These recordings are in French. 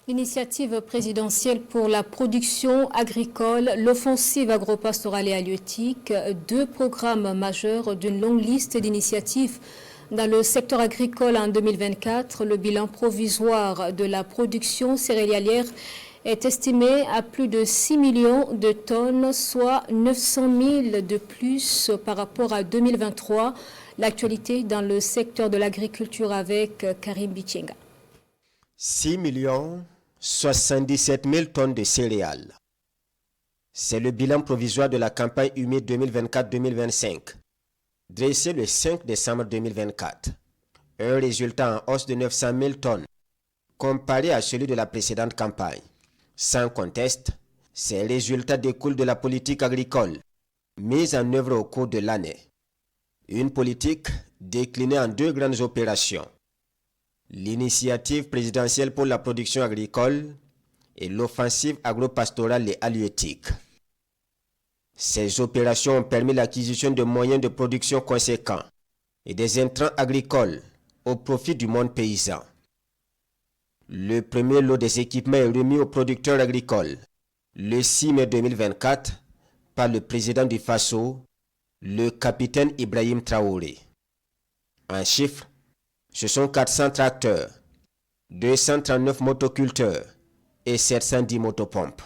L'initiative présidentielle pour la production agricole, l'offensive agropastorale et halieutique, deux programmes majeurs d'une longue liste d'initiatives dans le secteur agricole en 2024. Le bilan provisoire de la production céréalière est estimé à plus de 6 millions de tonnes, soit 900 000 de plus par rapport à 2023. L'actualité dans le secteur de l'agriculture avec Karim Bichenga. 6 077 000 tonnes de céréales. C'est le bilan provisoire de la campagne humide 2024-2025, dressé le 5 décembre 2024. Un résultat en hausse de 900 000 tonnes, comparé à celui de la précédente campagne. Sans conteste, ces résultats découlent de la politique agricole mise en œuvre au cours de l'année. Une politique déclinée en deux grandes opérations. L'initiative présidentielle pour la production agricole et l'offensive agropastorale et halieutique. Ces opérations ont permis l'acquisition de moyens de production conséquents et des intrants agricoles au profit du monde paysan. Le premier lot des équipements est remis aux producteurs agricoles le 6 mai 2024 par le président du Faso, le capitaine Ibrahim Traoré. En chiffres, ce sont 400 tracteurs, 239 motoculteurs et 710 motopompes.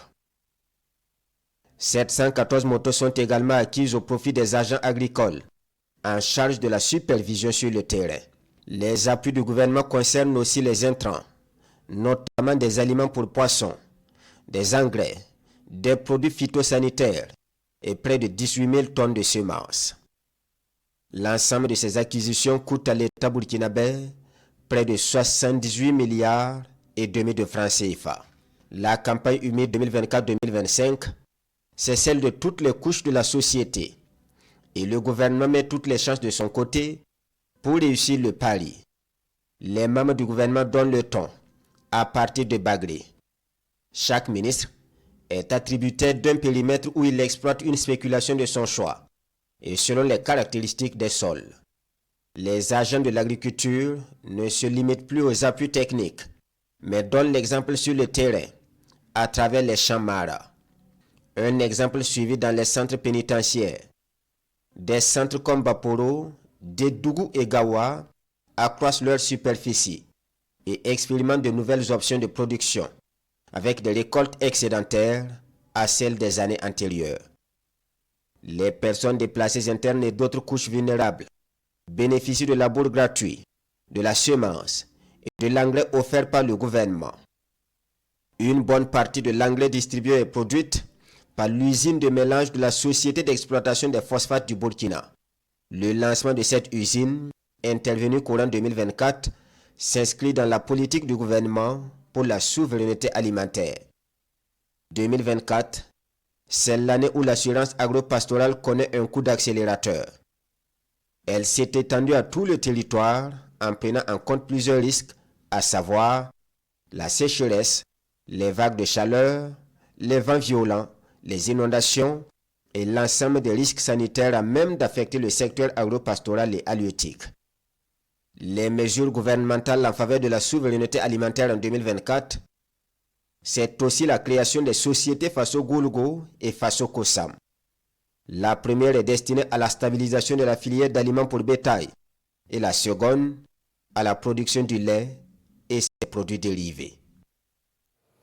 714 motos sont également acquises au profit des agents agricoles en charge de la supervision sur le terrain. Les appuis du gouvernement concernent aussi les intrants, notamment des aliments pour poissons, des engrais, des produits phytosanitaires et près de 18 000 tonnes de semences. L'ensemble de ces acquisitions coûte à l'État burkinabé près de 78 milliards et demi de francs CFA. La campagne humide 2024-2025, c'est celle de toutes les couches de la société. Et le gouvernement met toutes les chances de son côté pour réussir le pari. Les membres du gouvernement donnent le ton à partir de Bagré. Chaque ministre est attributaire d'un périmètre où il exploite une spéculation de son choix et selon les caractéristiques des sols. Les agents de l'agriculture ne se limitent plus aux appuis techniques, mais donnent l'exemple sur le terrain, à travers les champs maras. Un exemple suivi dans les centres pénitentiaires. Des centres comme Baporo, Dédougou et Gawa accroissent leur superficie et expérimentent de nouvelles options de production, avec des récoltes excédentaires à celles des années antérieures. Les personnes déplacées internes et d'autres couches vulnérables bénéficient de la bourse gratuite, de la semence et de l'engrais offert par le gouvernement. Une bonne partie de l'engrais distribué est produite par l'usine de mélange de la Société d'exploitation des phosphates du Burkina. Le lancement de cette usine, intervenu courant 2024, s'inscrit dans la politique du gouvernement pour la souveraineté alimentaire. 2024, c'est l'année où l'assurance agropastorale connaît un coup d'accélérateur. Elle s'est étendue à tout le territoire en prenant en compte plusieurs risques, à savoir la sécheresse, les vagues de chaleur, les vents violents, les inondations et l'ensemble des risques sanitaires à même d'affecter le secteur agropastoral et halieutique. Les mesures gouvernementales en faveur de la souveraineté alimentaire en 2024, c'est aussi la création des sociétés Faso Goulgo et Faso Kosam. La première est destinée à la stabilisation de la filière d'aliments pour bétail et la seconde à la production du lait et ses produits dérivés.